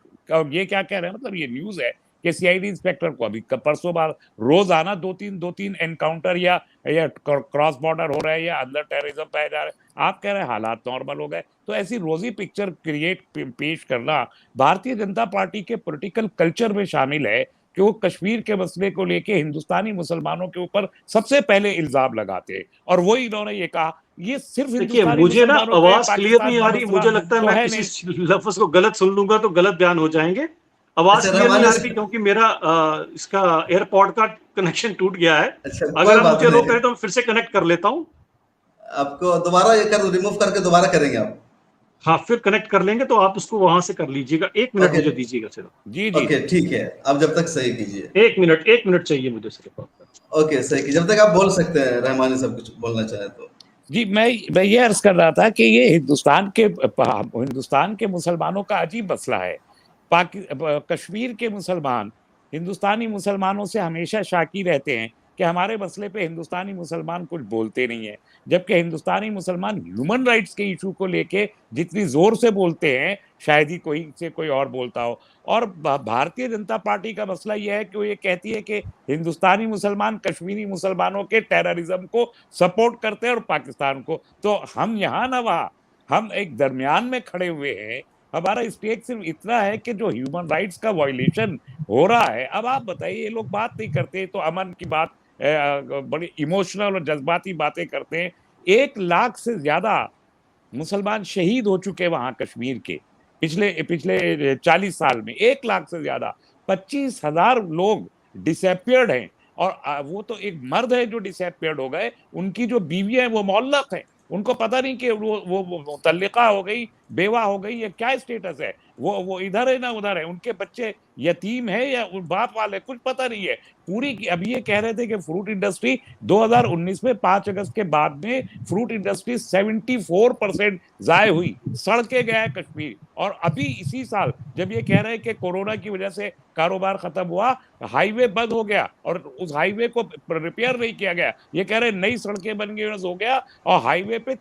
ये क्या कह रहे हैं, मतलब ये न्यूज है कि सीआईडी इंस्पेक्टर को अभी परसों बाद रोज आना दो तीन एनकाउंटर या क्रॉस बॉर्डर हो रहा है या अंदर टेररिज्म पाया जा रहा है, आप कह रहे हैं हालात नॉर्मल हो गए। तो ऐसी रोजी पिक्चर क्रिएट पेश करना भारतीय जनता पार्टी के पॉलिटिकल कल्चर में शामिल है कि वो कश्मीर के मसले को लेके हिंदुस्तानी मुसलमानों के ऊपर सबसे पहले इल्जाम लगाते हैं, और वही इन्होंने ये कहा ये सिर्फ देखिए, हिंदुस्तानी मुझे ना मुसलमानों का या आवाज क्लियर पाकिस्तान नहीं का आ रही, मसला मुझे लगता है तो मैं है नहीं। किसी लफ्ज को गलत सुन लूंगा तो गलत बयान हो जाएंगे। आवाज अच्छा, क्लियर नहीं रहमानी आ रही क्योंकि मेरा इसका एयरपॉड का कनेक्शन टूट गया है। अच्छा, अगर कोई आप बात मुझे लो नहीं, करें तो मैं फिर से कनेक्ट कर लेता हूँ। आपको दोबारा ये कर रिमूव करके दोबारा करेंगे आप? हाँ, फिर कनेक्ट कर लेंगे, तो आप उसको वहां से कर लीजिएगा। 1 मिनट ओके मुझे दीजिएगा सिर्फ, जी जी ओके, ठीक है, अब जब तक सही कीजिए। 1 मिनट चाहिए मुझे सिर्फ आपका। ओके, सही कीजिए, जब तक आप बोल सकते हैं, रहमानी साहब कुछ बोलना चाहे तो। जी मैं ये अर्ज कर रहा था कि ये हिंदुस्तान के मुसलमानों का अजीब मसला है। कश्मीर के मुसलमान हिंदुस्तानी मुसलमानों से हमेशा शाकी रहते हैं कि हमारे मसले पे हिंदुस्तानी मुसलमान कुछ बोलते नहीं है, जबकि हिंदुस्तानी मुसलमान ह्यूमन राइट्स के इशू को लेके जितनी जोर से बोलते हैं शायद ही कोई और बोलता हो। और भारतीय जनता पार्टी का मसला यह है कि वो ये कहती है कि हिंदुस्तानी मुसलमान कश्मीरी मुसलमानों के टेररिज्म को सपोर्ट करते हैं और पाकिस्तान को, तो हम यहाँ ना वहाँ, हम एक दरमियान में खड़े हुए हैं। हमारा स्टेक सिर्फ इतना है कि जो ह्यूमन राइट्स का वायलेशन हो रहा है, अब आप बताइए, ये लोग बात नहीं करते तो अमन की बात, बड़ी इमोशनल और जज्बाती बातें करते हैं। 1 लाख से ज्यादा मुसलमान शहीद हो चुके वहां कश्मीर के पिछले 40 साल में, 1 लाख से ज्यादा, 25,000 लोग डिसअपियर्ड हैं। और वो तो एक मर्द है जो डिसअपियर्ड हो गए, उनकी जो बीवियां हैं वो मुअल्लक हैं, उनको पता नहीं कि वो मुतल्लिका हो गई, बेवा हो गई, या क्या स्टेटस है, वो इधर है ना उधर है, उनके बच्चे यतीम है या बाप वाले, कुछ पता नहीं है पूरी। अभी ये कह रहे थे कि फ्रूट इंडस्ट्री 2019 में 5 अगस्त के बाद में फ्रूट इंडस्ट्री 74% जाए हुई, सड़ के गया है कश्मीर। और अभी इसी साल जब ये कह रहे हैं कि कोरोना की वजह से कारोबार खत्म हुआ, हाईवे बंद हो गया और उस हाईवे को रिपेयर नहीं किया गया, ये कह रहे नई सड़कें बन गई हो गया, और हाईवे पे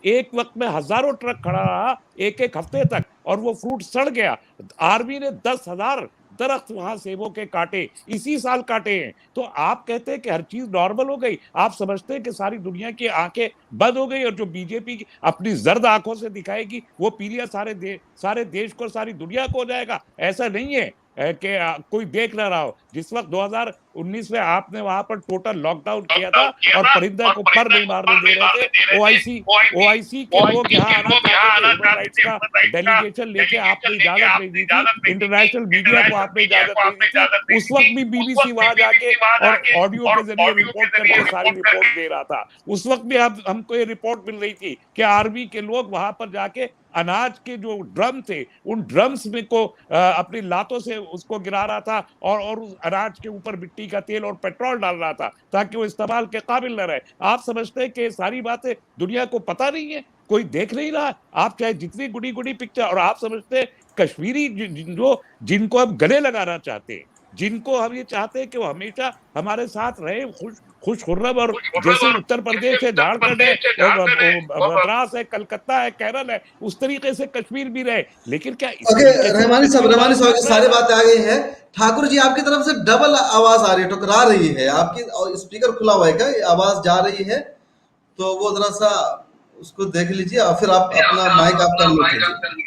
एक वक्त में हजारों ट्रक खड़ा रहा एक हफ्ते तक, और वो फ्रूट सड़ गया। आर्मी ने 10,000 दरख्त वहां सेबों के काटे, इसी साल काटे हैं। तो आप कहते हैं कि हर चीज नॉर्मल हो गई, आप समझते हैं कि सारी दुनिया की आंखें बंद हो गई, और जो बीजेपी अपनी जर्द आंखों से दिखाएगी वो पीलिया सारे देश को, सारी दुनिया को हो जाएगा। ऐसा नहीं है कि कोई देख ना रहा हो। जिस वक्त 2019 में आपने वहां पर टोटल लॉकडाउन किया था और परिंदा को पर नहीं मारने दे रहे थे, ओआईसी के लोग यहाँ आना चाहते थे, ह्यूमन राइट्स का डेलीगेशन लेके आपने इजाजत नहीं दी थी, इंटरनेशनल मीडिया को आपने इजाजत नहीं दी थी। उस वक्त भी बीबीसी वहां जाके और ऑडियो के जरिए रिपोर्ट करके सारी रिपोर्ट दे रहा था। उस वक्त भी हमको ये रिपोर्ट मिल रही थी कि आर्मी के लोग वहां पर जाके अनाज के जो ड्रम थे, उन ड्रम्स में को अपनी लातों से उसको गिरा रहा था, और उस अनाज के ऊपर मिट्टी का तेल और पेट्रोल डाल रहा था ताकि वो इस्तेमाल के काबिल न रहे। आप समझते हैं कि सारी बातें दुनिया को पता नहीं है? कोई देख नहीं रहा। आप चाहे जितनी गुड़ी गुड़ी पिक्चर, और आप समझते हैं कश्मीरी जो जिनको हम गले लगाना चाहते हैं, जिनको हम ये चाहते हैं कि वो हमेशा हमारे साथ रहे, खुश खुर्रम, और जैसे उत्तर प्रदेश है, झारखंड है, मद्रास है, कलकत्ता है, केरल है, उस तरीके से कश्मीर भी रहे। लेकिन क्या रहमानी साहब सारी बातें आ गई है। ठाकुर जी, आपकी तरफ से डबल आवाज आ रही है, टकरा रही है आपकी, स्पीकर खुला हुआ है क्या? आवाज जा रही है, तो वो जरा सा उसको देख लीजिए और फिर आप अपना माइक आपका म्यूट कीजिए।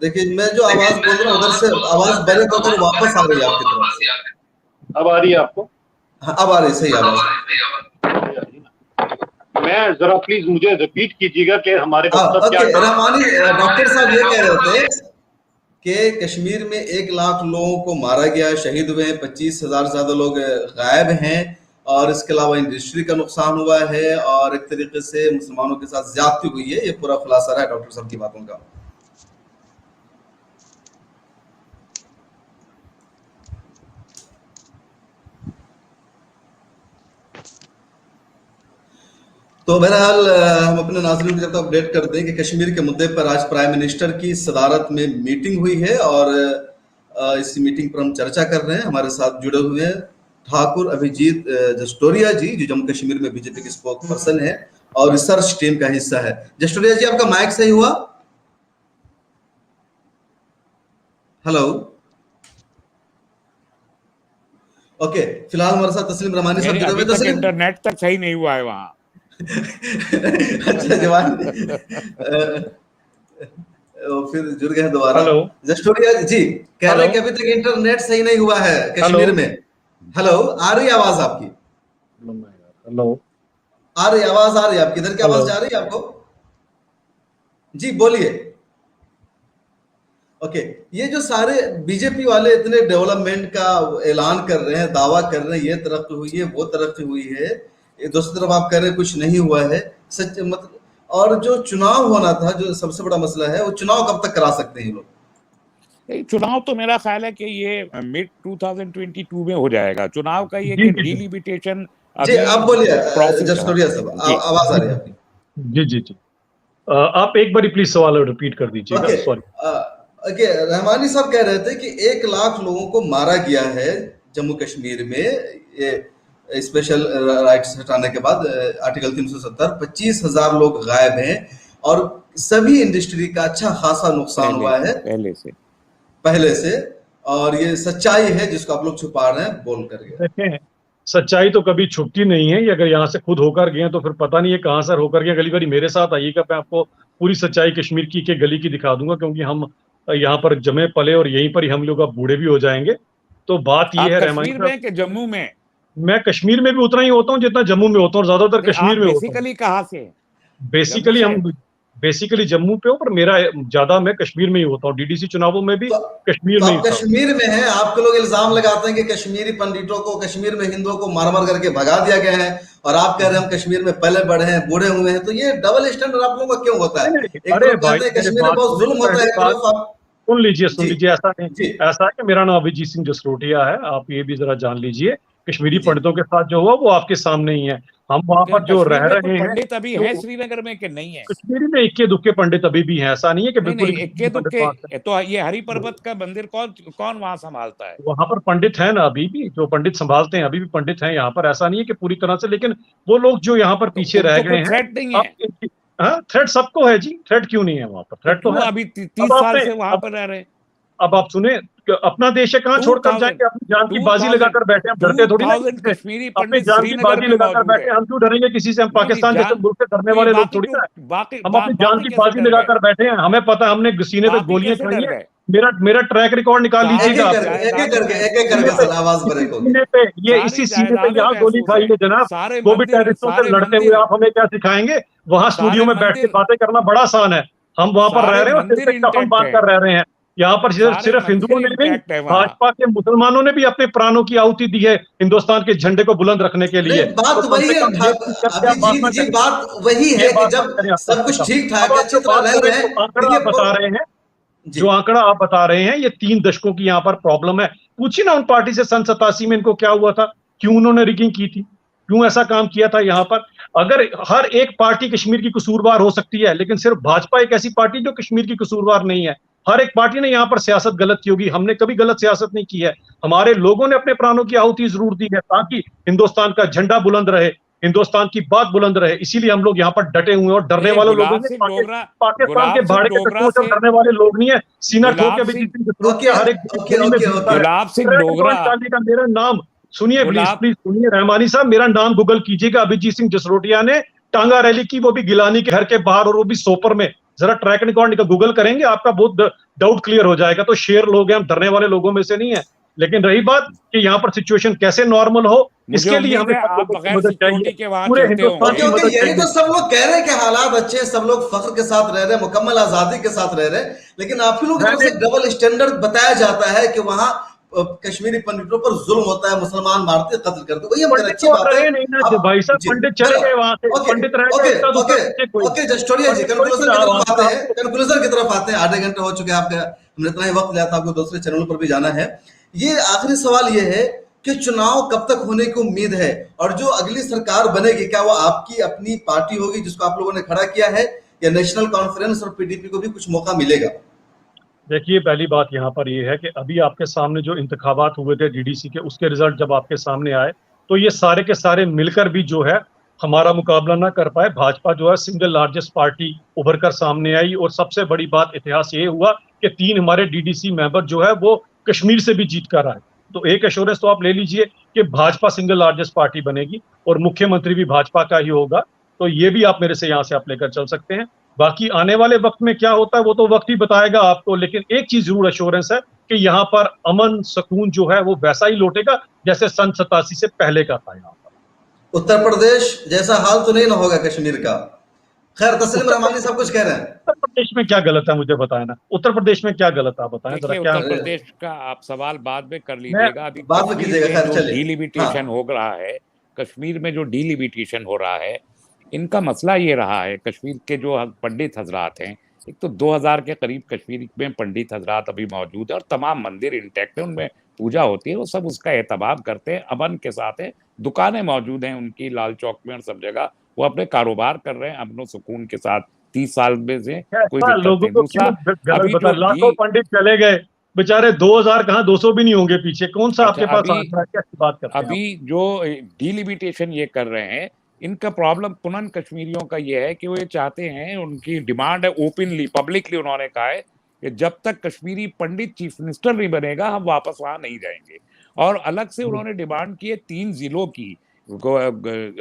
देखिए, मैं जो आवाज बोल रहा हूँ उधर से आवाज ब्रेक होकर वापस आ रही है आपकी तरफ से। अब आ रही है आपको? हाँ, अब आ रही सही आवाज। मैं जरा प्लीज मुझे रिपीट कीजिएगा कि हमारे रहमानी डॉक्टर साहब ये कह रहे थे कि कश्मीर में 1 लाख लोगों को मारा गया, शहीद हुए, 25,000 से ज्यादा लोग गायब हैं, और इसके अलावा इंडस्ट्री का नुकसान हुआ है, और एक तरीके से मुसलमानों के साथ ज्यादती हुई है। ये पूरा खुलासा रहा है डॉक्टर साहब की बातों का। तो बहरहाल हम अपने नाज़रीन को जब तक अपडेट कर दें कि कश्मीर के मुद्दे पर आज प्राइम मिनिस्टर की सदारत में मीटिंग हुई है, और इस मीटिंग पर हम चर्चा कर रहे हैं। हमारे साथ जुड़े हुए हैं ठाकुर अभिजीत जस्टोरिया जी, जो जम्मू कश्मीर में बीजेपी के स्पोक पर्सन है और रिसर्च टीम का हिस्सा है। जस्टोरिया जी, आपका माइक सही हुआ? Hello, okay. फिलहाल हमारे साथ तस्लीम रहमानी साहब जुड़े हुए हैं। इंटरनेट तक सही नहीं हुआ है वहां। अच्छा जवान, फिर जुड़ गए दोबारा। जस्टोरिया जी कह रहे हैं कि अभी तक इंटरनेट सही नहीं हुआ है कश्मीर में। हेलो, आ रही आवाज आपकी? हेलो, आ रही आवाज, आ रही है आपकी? इधर की आवाज जा रही है आपको? जी बोलिए। ओके, ये जो सारे बीजेपी वाले इतने डेवलपमेंट का ऐलान कर रहे हैं, दावा कर रहे हैं, ये तरक्की हुई है, वो तरक्की हुई है, दूसरी तरफ आप कह रहे हैं कुछ नहीं हुआ है। सच मतलब, और जो चुनाव होना था, जो सबसे बड़ा मसला है, वो चुनाव कब तक करा सकते हैं ये लोग? चुनाव तो मेरा ख्याल है कि ये मिड 2022 में हो जाएगा। चुनाव का ये कि डिलिमिटेशन। जी आप बोलिए जस्टोरिया साहब, आवाज आ रही है आपकी? जी जी जी, आप एक बार प्लीज सवाल रिपीट कर दीजिएगा। सॉरी। रहमानी साहब कह रहे थे कि 1 लाख लोगों को मारा गया है जम्मू कश्मीर में, ये स्पेशल राइट्स हटाने के बाद आर्टिकल 370, 25,000 लोग गायब हैं, और सभी इंडस्ट्री का अच्छा खासा नुकसान हुआ है पहले से, और ये सच्चाई है जिसको आप लोग छुपा रहे हैं बोल करके। सच्चाई तो कभी छुपती नहीं है। ये अगर यहाँ से खुद होकर गए तो फिर पता नहीं है कहाँ से होकर गए। गली गली मेरे साथ आइएगा, मैं आपको पूरी सच्चाई कश्मीर की के गली की दिखा दूंगा, क्योंकि हम यहाँ पर जमे पले और यहीं पर ही हम लोग अब बूढ़े भी हो जाएंगे। तो बात ये है कश्मीर में कि जम्मू में? मैं कश्मीर में भी उतना ही होता हूँ जितना जम्मू में होता हूँ, ज्यादातर कश्मीर में होता हूँ। बेसिकली कहाँ से? बेसिकली हम बेसिकली जम्मू पे हो, पर मेरा ज्यादा मैं कश्मीर में ही होता हूँ। डीडीसी चुनावों में भी कश्मीर में ही। कश्मीर में है। आपके लोग इल्जाम लगाते हैं कि कश्मीरी पंडितों को, कश्मीर में हिंदुओं को मार मार करके भगा दिया गया है, और आप कह रहे हैं हम कश्मीर में पले बढ़े हैं, बूढ़े हुए हैं। तो ये डबल स्टैंडर्ड आप लोगों का क्यों होता है? अरे भाई, कश्मीर में बहुत जुल्म होता है। सुन लीजिए, ऐसा नहीं, ऐसा है कि मेरा नाम अभिजीत सिंह जसरोटिया है। आप ये भी जरा जान लीजिए, कश्मीरी पंडितों के साथ जो हुआ वो आपके सामने ही है। हम वहां पर जो रह रहे हैं, पंडित अभी है श्रीनगर में कि नहीं है? कश्मीरी में इक्के दुक्के पंडित अभी भी हैं, ऐसा नहीं है कि बिल्कुल इक्के दुक्के। तो ये हरि पर्वत का मंदिर कौन वहां संभालता है? वहां पर पंडित है ना, अभी भी जो पंडित संभालते हैं, अभी भी पंडित हैं यहाँ पर। ऐसा नहीं है कि पूरी तरह से, लेकिन वो लोग जो यहाँ पर पीछे रह गए हैं। थ्रेट नहीं है? थ्रेट सबको है जी, थ्रेट क्यों नहीं है? वहां पर थ्रेट तो है। अभी 30 साल से वहां पर रह रहे हैं। अब आप सुने, अपना देश है, कहाँ छोड़कर जाएंगे? अपनी जान की बाजी लगाकर बैठे, हम डरते थोड़ी ना। अपनी जान की बाजी लगाकर बैठे, हम क्यों डरेंगे किसी से? हम पाकिस्तान जैसे मुल्क से डरने वाले लोग थोड़ी ना। हम अपनी जान की बाजी लगाकर बैठे हैं, हमें पता है, हमने सीने पे गोलियां खाई है। मेरा ट्रैक रिकॉर्ड निकाल लीजिएगा। सीने पे, ये इसी सीने पे यहाँ गोली खाई है जनाब। वो भी टेररिस्टों से लड़ते हुए आप हमें क्या सिखाएंगे? वहाँ स्टूडियो में बैठ के बातें करना बड़ा आसान है। हम वहां पर रह रहे हैं और सिर पे कफन बांध कर रह रहे हैं। यहाँ पर सिर्फ हिंदुओं ने नहीं, भाजपा के मुसलमानों ने भी अपने प्राणों की आहुति दी है हिंदुस्तान के झंडे को बुलंद रखने के लिए। बात वही है, बात वही है कि जब सब कुछ ठीक ठाक अच्छी तरह रह रहे हैं, आंकड़ा बता रहे हैं, जो आंकड़ा आप बता रहे हैं, ये 3 दशकों की यहाँ पर प्रॉब्लम है। पूछिए ना उन पार्टी से सन 87 में इनको क्या हुआ था, क्यों उन्होंने रिगिंग की थी, क्यों ऐसा काम किया था यहाँ पर? अगर हर एक पार्टी कश्मीर की कसूरवार हो सकती है, लेकिन सिर्फ भाजपा एक ऐसी पार्टी जो कश्मीर की कसूरवार नहीं है। हर एक पार्टी ने यहाँ पर सियासत गलत की होगी, हमने कभी गलत सियासत नहीं की है। हमारे लोगों ने अपने प्राणों की आहुति जरूर दी है ताकि हिंदुस्तान का झंडा बुलंद रहे, हिंदुस्तान की बात बुलंद रहे। इसीलिए हम लोग यहाँ पर डटे हुए हैं और डरने वाले लोग गुलाब सिंह डोगरा, पाकिस्तान के गुलाब सिंह भाड़े के डोगरा कसूर से से, डरने वाले लोग नहीं है। सीना ठोक के गुलाब सिंह, हर एक गुलाब सिंह डोगरा, का मेरा नाम सुनिए, प्लीज गुलाब, प्लीज सुनिए रहमानी साहब, मेरा नाम गूगल कीजिएगा। अभिजीत सिंह जसरोटिया ने टांगा रैली की, वो भी गिलानी के घर के बाहर, और वो भी सोपर में। जरा ट्रैक रिकॉर्ड का गूगल करेंगे, आपका बहुत डाउट क्लियर हो जाएगा। तो शेर लोग हैं, हम डरने वाले लोगों में से नहीं है। लेकिन रही बात कि यहाँ पर सिचुएशन कैसे नॉर्मल हो, इसके लिए हमें आप बगैर मदद सिक्योरिटी चाहिए। के वहां पूरे चलते हिंदुस्तान की क्योंकि मदद यही तो चाहिए। सब लोग कह रहे हैं कि हालात अच्छे हैं, सब लोग फख्र के साथ रह रहे हैं, मुकम्मल आजादी के साथ रह रहे हैं, लेकिन आप ही लोगों की तरफ से डबल स्टैंडर्ड बताया जाता है कि वहां कश्मीरी पंडितों पर जुल्म होता है, मुसलमान मारते, कत्ल करते। वही हम अच्छी बात है भाई साहब, पंडित चले गए वहां से, पंडित रह गए। ओके जस्टोरिया जी, कंक्लूजन की तरफ आते हैं, कंक्लूजन की तरफ आते हैं। आधे घंटे हो चुके हैं आपके, हमने इतना ही वक्त लिया था, आपको दूसरे चैनल पर भी जाना है। ये आखिरी सवाल ये है कि चुनाव कब तक होने की उम्मीद है, और जो अगली सरकार बनेगी क्या वो आपकी अपनी पार्टी होगी जिसको आप लोगों ने खड़ा किया है, या नेशनल कॉन्फ्रेंस और पीडीपी को भी कुछ मौका मिलेगा? देखिए, पहली बात यहाँ पर ये है कि अभी आपके सामने जो इंतखाबात हुए थे डीडीसी के, उसके रिजल्ट जब आपके सामने आए तो ये सारे के सारे मिलकर भी जो है हमारा मुकाबला ना कर पाए। भाजपा जो है सिंगल लार्जेस्ट पार्टी उभर कर सामने आई, और सबसे बड़ी बात इतिहास ये हुआ कि 3 हमारे डीडीसी मेंबर जो है वो कश्मीर से भी जीत कर आए। तो एक एश्योरेंस तो आप ले लीजिए कि भाजपा सिंगल लार्जेस्ट पार्टी बनेगी और मुख्यमंत्री भी भाजपा का ही होगा। तो ये भी आप मेरे से यहाँ से आप लेकर चल सकते हैं। बाकी आने वाले वक्त में क्या होता है वो तो वक्त ही बताएगा आपको, लेकिन एक चीज जरूर एश्योरेंस है कि यहाँ पर अमन सुकून जो है वो वैसा ही लौटेगा जैसे सन 87 से पहले का था। यहाँ पर उत्तर प्रदेश जैसा हाल तो नहीं ना होगा कश्मीर का? खैर, तस्लीम रहमानी सब कुछ कह रहे हैं। उत्तर प्रदेश में क्या गलत है मुझे बताए ना, उत्तर प्रदेश में क्या गलत है आप बताएं जरा। क्या उत्तर प्रदेश का आप सवाल बाद में कर लीजिएगा, अभी बाद में कीजिएगा। खैर चलिए, डीलिमिटेशन हो रहा है कश्मीर में, जो डीलिमिटेशन हो रहा है, इनका मसला ये रहा है। कश्मीर के जो पंडित हजरात हैं, एक तो 2000 के करीब कश्मीर में पंडित हजरात अभी मौजूद है और तमाम मंदिर इंटैक्ट है, उनमें पूजा होती है, वो सब उसका एहतमाम करते हैं, अमन के साथ है, दुकानें मौजूद हैं उनकी लाल चौक में और सब जगह, वो अपने कारोबार कर रहे हैं अमन सुकून के साथ 30 साल में से कोई दिक्कत नहीं। दूसरा, अभी जो लाखों पंडित चले गए बेचारे, 2000 कहाँ 200 भी नहीं होंगे पीछे, कौन सा आपके पास आंकड़ा, क्या बात करते हैं? अभी जो डीलिमिटेशन ये कर रहे हैं, इनका प्रॉब्लम पुनः कश्मीरियों का ये है कि वो ये चाहते हैं, उनकी डिमांड है ओपनली पब्लिकली, उन्होंने कहा है कि जब तक कश्मीरी पंडित चीफ मिनिस्टर नहीं बनेगा हम वापस वहां नहीं जाएंगे। और अलग से उन्होंने डिमांड की है 3 जिलों की,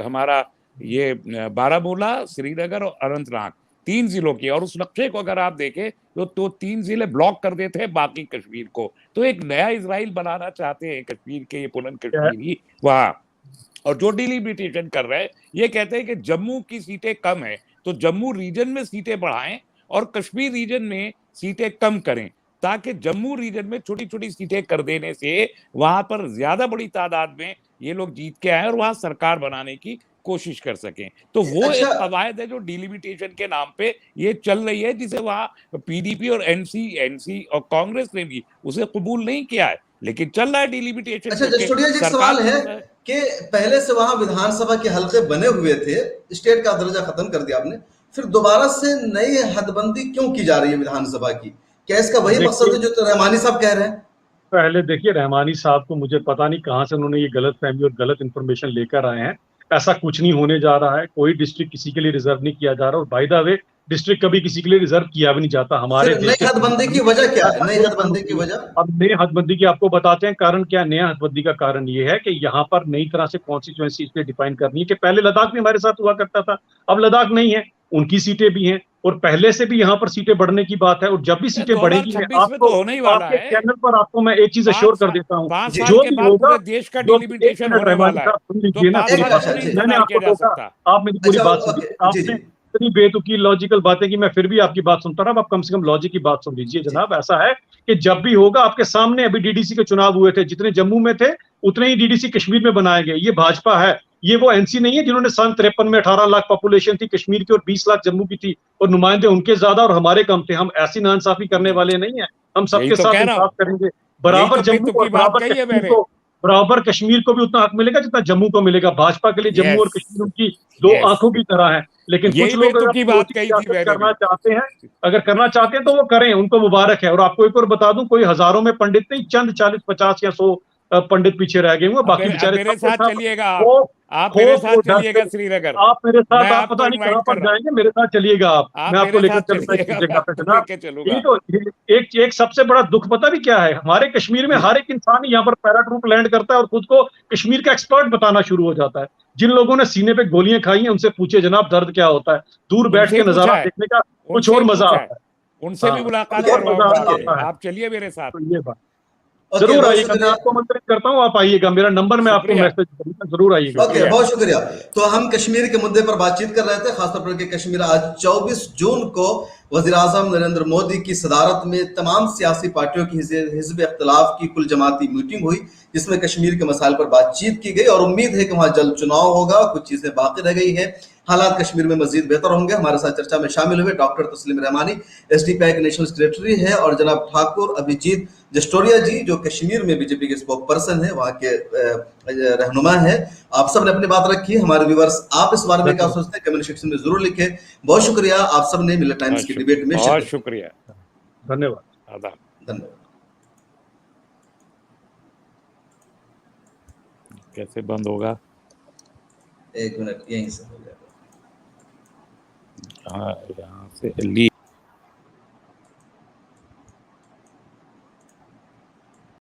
हमारा ये बारामूला, श्रीनगर और अनंतनाग, 3 जिलों की। और उस नक्शे को अगर आप देखें तो 3 जिले ब्लॉक कर देते हैं बाकी कश्मीर को। तो एक नया इजराइल बनाना चाहते हैं कश्मीर के ये पुनः कश्मीरी वहां। और जो डिलिमिटेशन कर रहे हैं, ये कहते हैं कि जम्मू की सीटें कम है तो जम्मू रीजन में सीटें बढ़ाएं और कश्मीर रीजन में सीटें कम करें, ताकि जम्मू रीजन में छोटी छोटी सीटें कर देने से वहां पर ज्यादा बड़ी तादाद में ये लोग जीत के आए और वहां सरकार बनाने की कोशिश कर सकें। तो वो एक कवायद है जो डिलिमिटेशन के नाम पे ये चल रही है, जिसे वहां पीडीपी और एनसी और कांग्रेस ने भी उसे कबूल नहीं किया है, लेकिन चल रहा है डिलिमिटेशन। अच्छा जस्टोरिया जी, सवाल है कि पहले से वहां विधानसभा के हलके बने हुए थे, स्टेट का दर्जा खत्म कर दिया आपने, फिर दोबारा से नई हदबंदी क्यों की जा रही है विधानसभा की? क्या इसका वही मकसद है जो तो रहमानी साहब कह रहे हैं? पहले देखिए, रहमानी साहब को मुझे पता नहीं कहां से उन्होंने ये गलत फहमी और गलत इंफॉर्मेशन लेकर आए हैं। ऐसा कुछ नहीं होने जा रहा है, कोई डिस्ट्रिक्ट किसी के लिए रिजर्व नहीं किया जा रहा, और बाय द वे डिस्ट्रिक्ट कभी किसी के लिए रिजर्व किया भी नहीं जाता हमारे देश। नई हदबंदी की वजह क्या है? नई हदबंदी की वजह, अब नई हदबंदी की आपको बताते हैं कारण क्या। नया हदबंदी का कारण ये है कि यहाँ पर नई तरह से कॉन्स्टिट्यूएंसी इसलिए डिफाइन करनी है कि पहले लद्दाख भी हमारे साथ हुआ करता था, अब लद्दाख नहीं है, उनकी सीटें भी हैं, और पहले से भी यहाँ पर सीटें बढ़ने की बात है। और जब भी सीटें बढ़ेगी, आपको आपके चैनल पर आपको मैं एक चीज अश्योर कर देता हूँ, जो भी होगा देश का डिलिमिटेशन होने वाला है। सुन लीजिए ना, मैंने आपको रोका, आप मेरी पूरी बात सुनिए। आपने इतनी बेतुकी लॉजिकल बातें की, मैं फिर भी आपकी बात सुनता रहा, आप कम से कम लॉजिक की बात सुन लीजिए जनाब। ऐसा है कि जब भी होगा, आपके सामने अभी डीडीसी के चुनाव हुए थे, जितने जम्मू में थे उतने ही डीडीसी कश्मीर में बनाए गए। ये भाजपा है, ये वो एनसी नहीं है जिन्होंने सन 53 में 18 लाख पॉपुलेशन थी कश्मीर की और 20 लाख जम्मू की थी, और नुमाइंदे उनके ज्यादा और हमारे कम थे। हम ऐसी नाइंसाफी करने वाले नहीं है, हम सबके साथ इंसाफ करेंगे, बराबर जम्मू और बराबर कश्मीर को बराबर कश्मीर को भी उतना हक मिलेगा जितना जम्मू को मिलेगा। भाजपा के लिए जम्मू और यस कश्मीर उनकी दो यस आंखों की तरह है। लेकिन कुछ यही लोग अगर बेतुकी बात पॉलिटिक्स कही थी सियासत मैंने करना भी। चाहते हैं, अगर करना चाहते हैं तो वो करें, उनको मुबारक है। और आपको एक और बता दूं, कोई हजारों में पंडित नहीं, चंद 40, 50 या 100 पंडित पीछे रह गए हुए, बाकी अब बेचारे मेरे सबके साथ साथ चलिएगा खौफ आप मेरे खौफ साथ और डर चलिएगा से। श्रीनगर। आप मेरे मैं साथ, आप पता आपको नहीं कहां इनवाइट कर पर रहा हूँ, जाएंगे, मेरे साथ चलिएगा आप, आप मैं आपको मेरे लेकर साथ चलूंगा एक चलिएगा, मैं जगह पे आपको जनाब। लेके यही चलूंगा। तो एक सबसे बड़ा दुख पता भी क्या है, हमारे कश्मीर में जी हर एक इंसान यहाँ पर पैराट्रूप लैंड करता है और खुद को कश्मीर का एक्सपर्ट बताना शुरू हो जाता है। जिन लोगों ने सीने पे गोलियां खाई हैं उनसे पूछे जनाब दर्द क्या होता है, दूर बैठ उनसे ही के पूछा नजारा है, देखने का कुछ उनसे ही और मजा पूछा है, आता है। उनसे भी हाँ, मुलाकात कुछ और ओके मजा करवाऊंगा ओके आपसे, आता है। आप चलिए मेरे साथ। तो ये बात ओके, जरूर बहुत आइएगा, मैं शुक्रिया। आपको आमंत्रित करता हूँ, आप आइएगा, मेरा नंबर मैं आपको शुक्रिया मैसेज करूंगा, जरूर आइएगा। ओके, शुक्रिया बहुत शुक्रिया। शुक्रिया। तो हम कश्मीर के मुद्दे पर बातचीत कर रहे थे, खासतौर पर कि कश्मीर आज 24 जून को वजीर आजम नरेंद्र मोदी की सदारत में तमाम सियासी पार्टियों की हिज़्ब इख्तिलाफ की कुल जमाती मीटिंग हुई, जिसमें कश्मीर के मसाइल पर बातचीत की गई और उम्मीद है कि वहां जल्द चुनाव होगा। कुछ चीजें बाकी रह गई हैं, हालात कश्मीर में मजीद बेहतर होंगे। हमारे साथ चर्चा में शामिल हुए डॉक्टर तस्लीम रहमानी, एसडीपीआई के नेशनल सेक्रेटरी है, और जनाब ठाकुर अभिजीत जस्टोरिया जी, जो कश्मीर में बीजेपी के स्पोक पर्सन है, वहाँ के रहनुमा है। आप सब ने अपनी बात रखी। हमारे व्यूवर्स, आप इस बारे में क्या धन्यवाद सोचते हैं, कमेंट सेक्शन में जरूर लिखें। बहुत शुक्रिया, आप सब ने मिलर टाइम्स की डिबेट में बहुत शिरकत शुक्रिया, धन्यवाद। आदाब। की। धन्यवाद। कैसे बंद होगा? 1 मिनट, यहीं से हो जाएगा। हाँ, यहाँ से ली